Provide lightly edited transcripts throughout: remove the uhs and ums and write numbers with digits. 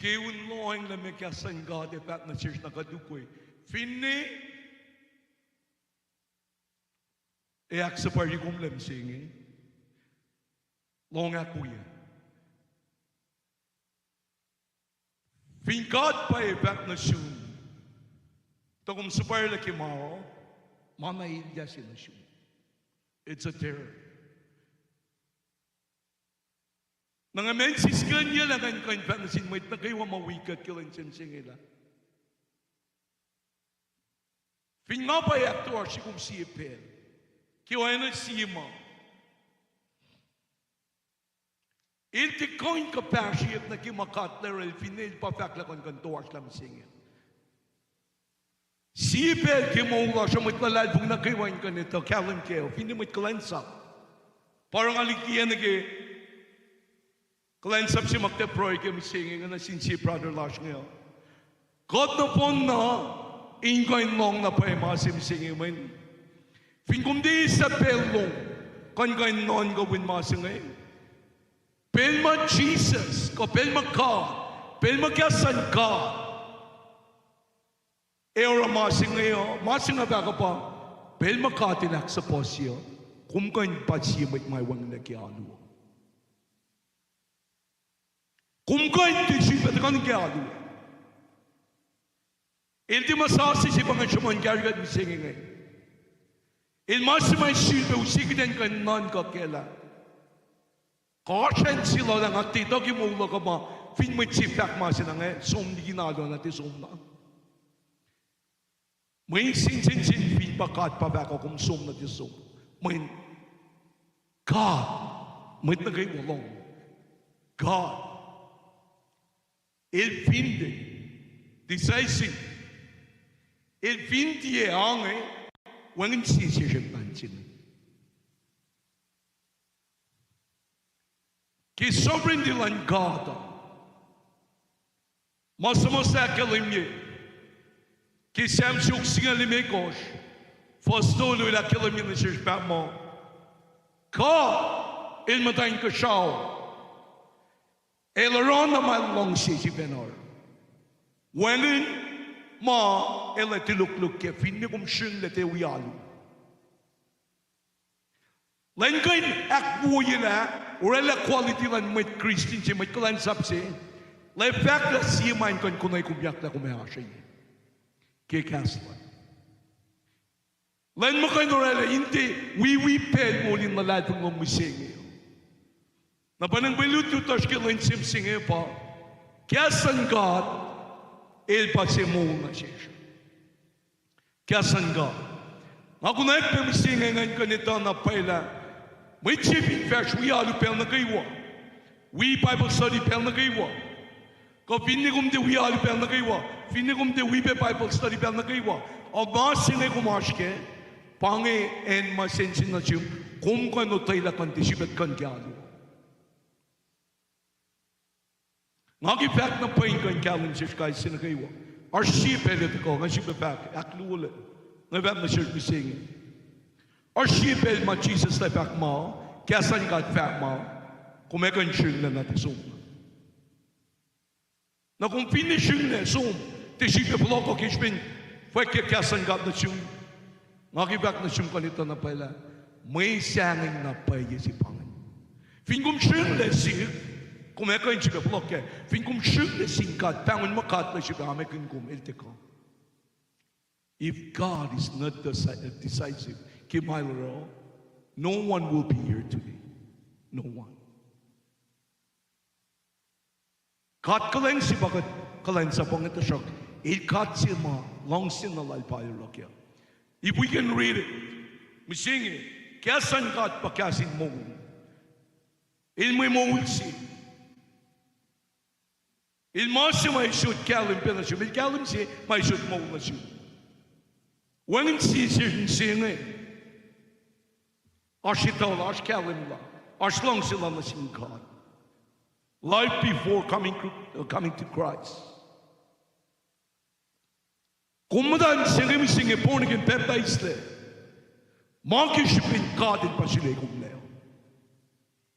Skiun loing na may kasan God epat na church na kadukoy. Finni eak sa pari kum lam singing. Long aku ya. Fin God pa epat na shun. Tagum sa pari laki mao, mana ilya sila shun. It's a terror. Nangamen sis kanya na kan epat na sin wait na kayo mawikat kilan singila. Fin nga pa eak to arsi kum si epel. Kiwa na sima. Ilti koin kapasiyat na kimakatler el finil pa fakla kon kantuwas lam singin. Sipel kimawala siya matlalad kung nakiwain ka nito, kalam kayo, hindi mo kalansak. Parang alikiyan na kayo, kalansak si magtaproy kayo singin na sinsi brother lash ngayon. God na po na, ingay long na pa yung mga simsingin mo. Fin kung di sa pelong, kan kayo non gawin masingay. Pelma Jesus, ko pelma God, pelma kasan God. Era masingay masingay ka pa, pelma katinak sa posyo, kung kayo pasimit may wang nagyalo. Kung kayo tisipet ka nagyalo. Ilti masasi si pangan siya gargad mi singing. Il masimay silbe usikiden ka nan ka kela. Kasyan sila lang at tito kimulo ka ba, fin mo tsifak masinang som di ginalo natin som na. May sin fin bakat pa ba ako kung som natin som. May God, may nagay walong. God, il finde, decisive, il finde ang wangin sisiyasyon pansin. Ki sovereign dilan God. Masama kalim ye. Ki samsuk singalim ekos. Fastolo ila kalim ye na siya mo. Ka ilmatayin ka siya. Elaron na malong siya benor. Wangin ma ela tiluk ke finne kum shung le te wialu lengain ak buila orela quality lan mit Christian je mit klan sapse le fact la si main kon kunay kubyak la kumaya shay ke kasla len mo kan orela inte we pel molin la lat ngom mising na panang belutu tas ke len sim singe pa kasan God ele pode ser mau na gente. Que a sanga. Ako na ipemisinga ngayon kanita na paila. May chipin verse we are pel na kaywa. We Bible study pel na kaywa. Ko finigum de we are pel na kaywa. Finigum de we Bible study pel na kaywa. O masine kumashke. Pange en masensin na chim. Kung kano tayo kan tisibet kan gyalo. Nagipag na pa yung kanyang siya kahit sinagaywa. Our sheep headed ko, nga sheep back, akluwala. Nabab na siya bisingin. Our sheep headed ma Jesus na back mo, kaya saan ka at back mo, kumekan siya na natin zoom. Na kung finish siya na zoom, ti siya bloko kishpin, fwe kaya saan ka na siya. Nagipag na siya kanito na pala, may siyangin na paya si Pangan. Fingum siya na siya, Como é que a gente vai bloquear? Vem com chute assim, cara, pega uma carta, deixa eu ver como ele te com. If God is not decisive, no one will be here today. No one. God kalen si bagat kalen sa pangat shock. Il kat si ma long sin na lalpay rokia. If we can read it, we sing it. Kasan God pa kasin mo. Il mo si. Il máximo é shoot calim pela chuva. Il calim se mais shoot mau na chuva. When se né? Ashitol, ash calim lá, ash long se lá na God. Life before coming to Christ. Como dan singem singe born again baptized there. Markish bin God in pasile kumleo.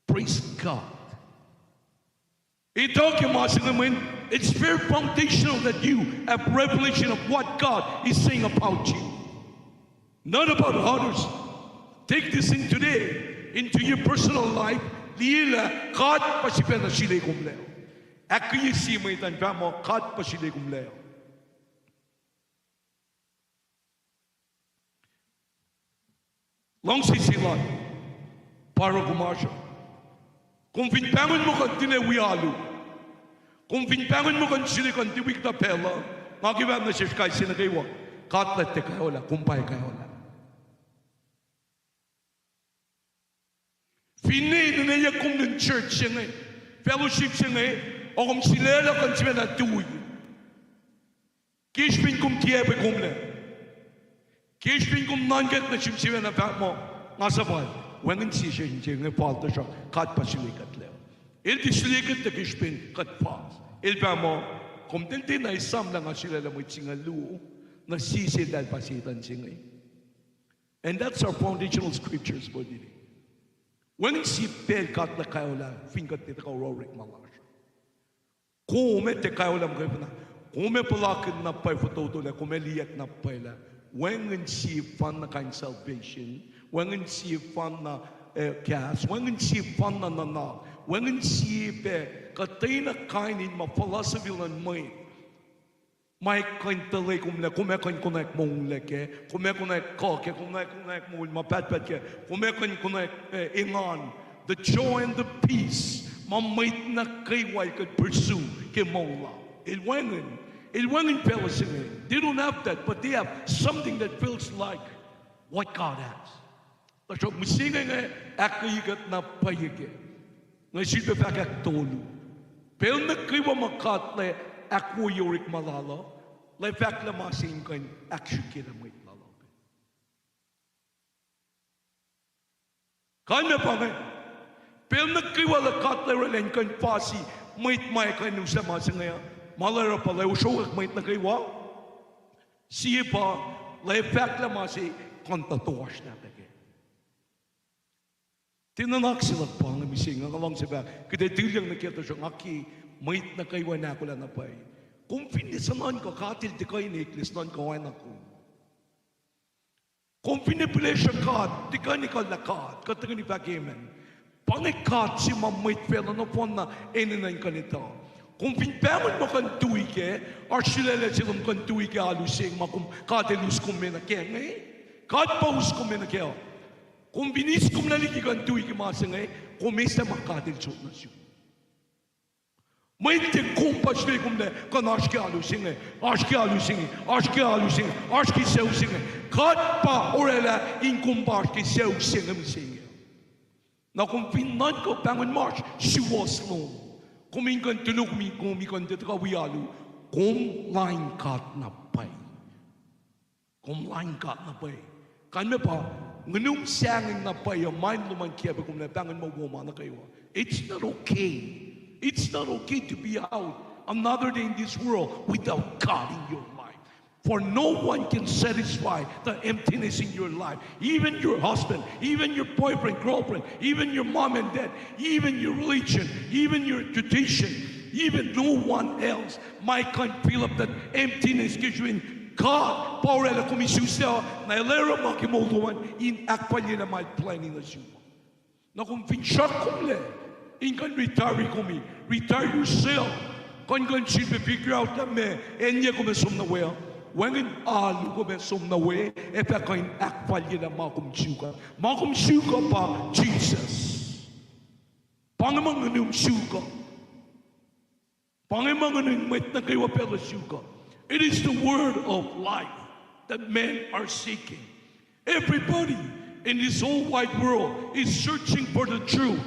Praise God. Ito naman, it's very foundational that you have revelation of what God is saying about you, not about others. Take this in today, into your personal life. Lila, God pasipen na sila kumleo. Aki si may tanpa mo, God pasila kumleo. Long sisilan, para kumasyo. Kung pinpangon mo kan tinewialo, kung pinpangon mo kan sila kan tiwik na pela, ngagiwan na siya kay sinagaywa, katlet te kayo la, kumpay kayo la. Finay na niya kung ng church siya ngay, fellowship siya ngay, o kung sila kan siya na tuwi. Kishpin kung tiyebe kung na. Kishpin kung nangat na siya na pa mo, nga sabay. Wangin siya ngay falta siya, kat pa silikat leo. Il di silikat na kishpin, kat pa. Il pa mo, kung tintin na isam lang nga sila lamoy singalu, na sisi dahil pasitan siya ngay. And that's our foundational scriptures for today. Wangin si pel kat na kayo la, fingat nita ka rorik malasya. Kume te kayo la mga na, kume palakin na pay fototo la, kume liyak na pay la, wangin si fan na kain salvation, wangin si fan na Kahs, wangin si fan na nanak, wangin si pe, katay na kainin ma philosophy lan may, may kain talay kumle, kume kain kunek mong leke, kume kunek koke, kume kunek mong mapatpat ke, kume kain kunek ingan, the joy and the peace, mamait na kayway could pursue ke mong la. Ilwangin fellowship, they don't have that, but they have something that feels like what God has. So, musinga nga akayigat na payige. Nga silbe pakak tolu. Pero nagkiwa makatle ako yorik malalo. Lai fakla masing kan akshukira mo itlalo. Kanya pa nga. Pero nagkiwa lakatle rin kan pasi. Mait may kan nung sama sa ngayon. Malara pa lai usawak mait na kiwa. Siya pa lai fakla masing kontatuwas na tage. Tinanak sila pa ang mising ang along sa back. Kada tilyang nakita siya aki mait na kiwa na ako lang na pay. Kung pinisanan ka, katil di kayo neklis, nan kawain ako. Kung pinipilisya ka, di ka ni kalakad, kataga ni Bagiman. Pangikat si mamait fela na po na eninayin ka nito. Kung pinpangon mo kan tuwi ke, ar silala silang kan tuwi ke alusing, makum katilus kumena ke, ngay? Kat paus kumena ke, kung binis kumnaliki kan tuwi ke masa ngay, kumesa makatil sot na siya. May kumpas na kumne kan aşkı alusing, aşkı alusing, aşkı alusing, aşkı sevsing. Kat pa orela in kumpas ki sevsing mising. Na kung pinan ko pangon march, she was long. Kung kan tulog mi kung kan dito wialu, kung line kat na pay. Kung line kat na pay. Kan me pa ngunung sanging na pay, mind luman kiya kung na pangon mo woma na kayo. It's not okay. It's not okay to be out another day in this world without God in your life. For no one can satisfy the emptiness in your life. Even your husband, even your boyfriend, girlfriend, even your mom and dad, even your religion, even your tradition, even no one else might can fill up that emptiness because you in God. Paurela kumisusa na elera makimoluan in akpalya na may planning na siya. Na kung finsyak kumle, in can retire kumi, retire yourself. Kan should be figure out that me enya kumi sum na we, when alu kumi sum na we, epa kan akpalya na makum shuka pa Jesus. Pangamanganum shuka, pangamanganum met na kayo pela shuka. It is the word of life that men are seeking. Everybody in this whole wide world is searching for the truth.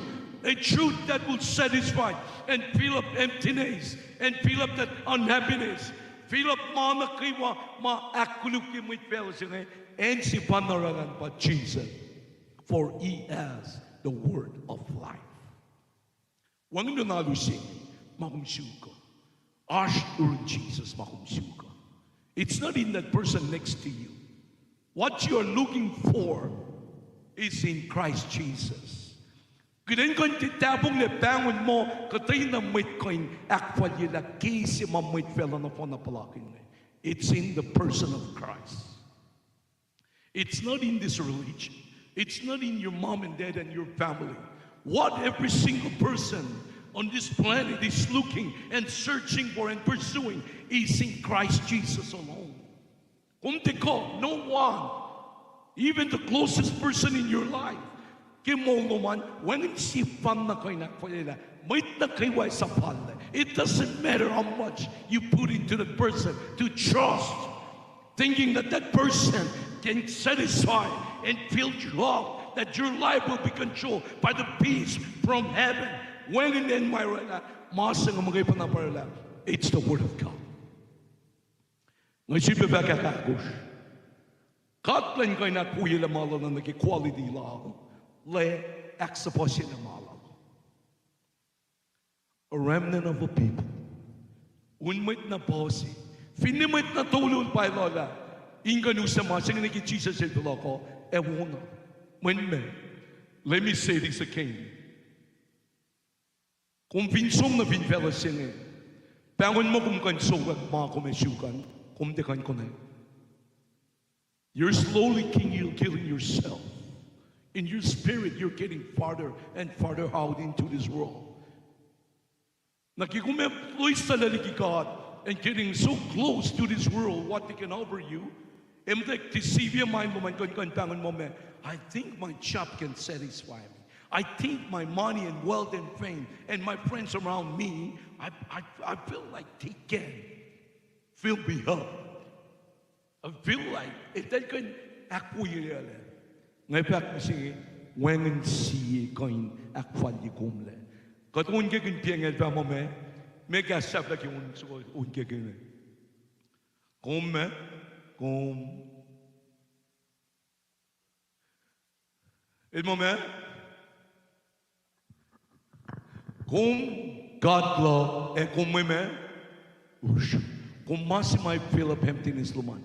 A truth that will satisfy and fill up emptiness and fill up that unhappiness. Fill up mana kiwa ma akuluki mit fellowship and si panaralan pa Jesus. For he has the word of life. Wang nalusing makumsuka. Ash urun Jesus makumsuka. It's not in that person next to you. What you are looking for is in Christ Jesus. Kailan kon titabong le bangon mo, katay na mait koin actually la kisi mamait fella na po na palakin. It's in the person of Christ. It's not in this religion. It's not in your mom and dad and your family. What every single person on this planet is looking and searching for and pursuing is in Christ Jesus alone. Kung tiko, no one, even the closest person in your life, kimo naman, when si fan na kayo na pala, may na kayo sa pala. It doesn't matter how much you put into the person to trust, thinking that that person can satisfy and fill you up, that your life will be controlled by the peace from heaven. When and then my masang mga panaparala, it's the word of God. Ngayon siya ba kakakos? Katlan kayo na kuya lamala na nag-quality lang. Le exaposya na malal. A remnant of a people. Unmait na bossy. Finimait na tulong pa lola. Inganu sa mga sing naging Jesus sa ko. Ewan na. Let me say this again. Kung pinsong na pinpela singin, pangon mo kung kansogan, mga kumesyukan, kung dekan ko na. You're slowly killing yourself. In your spirit, you're getting farther and farther out into this world. Nakikumeloy sa laliki God and getting so close to this world, what they can offer you. I think my job can satisfy me. I think my money and wealth and fame and my friends around me, I feel like they can fill me up. I feel like if they can acquire ngayon kasi wengen si koin akwali kumle. Kat unke kin piengel pa mo me kasap la ki un so unke kin. Komme kom. El moment kom God law e kom me ush kom mas my feel of emptiness luman.